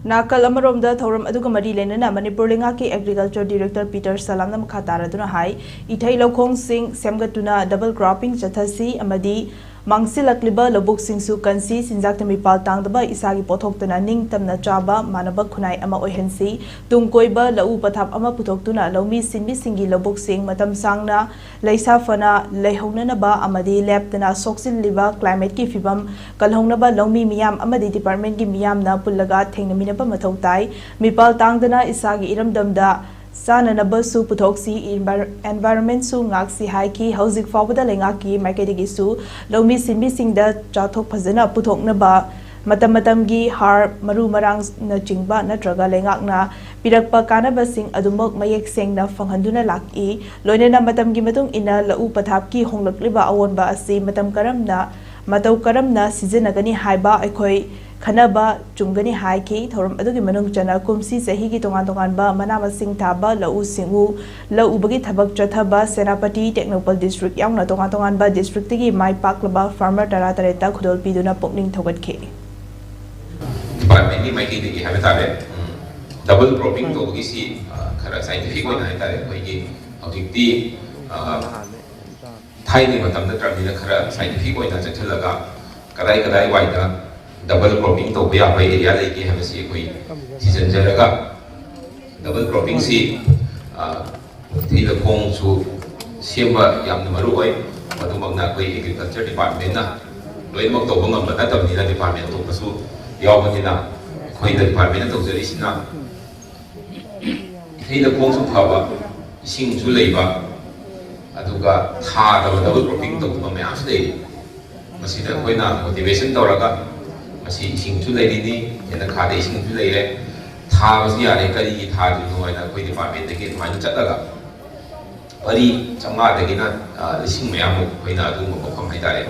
नाकल अमरोमदा थौरम अदुगा मरी लेनना मणिपुर लेंगा के एग्रीकल्चर डायरेक्टर पीटर सलामना मखा तारादुना हाई इथै लौखोंग सिंह सेमगतुना डबल क्रॉपिंग चथसी अमदी मांगसिलक्लिबा लबुक सिंसु कंसी सिंजाक मिपाल तांगदबा इसागी पोथोक्तना निंग तमना चाबा मानब खुनाई अमा ओइहनसी तुंगकोइबा लउ पथाप अमा पुथोक्तुना लौमी सिंबी सिंगी लबुक सिंह मतम सांगना लैसाफना लैहौननबा अमदी लेप्तना सोक्सिलिबा क्लाइमेट की फिबम कलहौनबा लौमी मियाम अमदी डिपार्टमेंट की मियामना पुल्लगा थेंगनमिनबा मथौ ताई मिपाल तांगदना इसागी इरमदमदा साननबसु पुथोक्सी एनवायरनमेंट सु ngaksi haiki hauzik fawbada lengaki marketing isu lomi simbi singda chathok phajana puthoknaba matam gi har maru marang na chingba natraga lengakna pirakpa kanaba sing adumok mayek sengna phanghanduna laki loinena matam gi matung ina lau pathap ki honglakliba awonba asi matam karamna sizinagani haiba aikhoi खनबा चुंगनी हाइकी theorem अदुगी मनुंग चना कुमसी सही की तोंगान बा Manama Singh थाबा लउ सिंगु लउबगी थबक चथबा सेनापति टेक्नोपल district यावना तोंगान बा district की माइ पाकलबा farmer तरा तरेता खुदोल पिदुना पोकनिंग थोगतखे department की माइकी देगी हमें तारे डबल क्रॉपिंग तो किसी खरा साइंटिफिक होना है तारे कोई की औद्योगिक थाई ने मतलब न ट्रबी खरा साइंटिफिक होना चलगा कदाई वाइदा डबल क्रॉपिंग तो भी आप एरिया लेके हमें से कोई सीजन जगह डबल क्रॉपिंग से थी लखों सु सेम याम नमरू होय मधुमगना कोई एग्रीकल्चर डिपार्टमेंट ना लोई मग तो बंगम बता तब नीला डिपार्टमेंट तो पशु याव बनिना कोई डिपार्टमेंट तो जरी सिना थी लखों सु फावा सिंग सु लेबा अदुगा था डबल क्रॉपिंग तो बमे आसले मसीदा कोई ना मोटिवेशन तौरगा मसी इसिंगसु लेरिनी याना खादे इसिंगसु लेरे थाबसि यारे करी थादुनो हाइना कोई डिपार्टमेंट दगे माइना चतलगा परी चंगा दगिना लिसिंग मयाम होइना अदुम मफम हाइतारे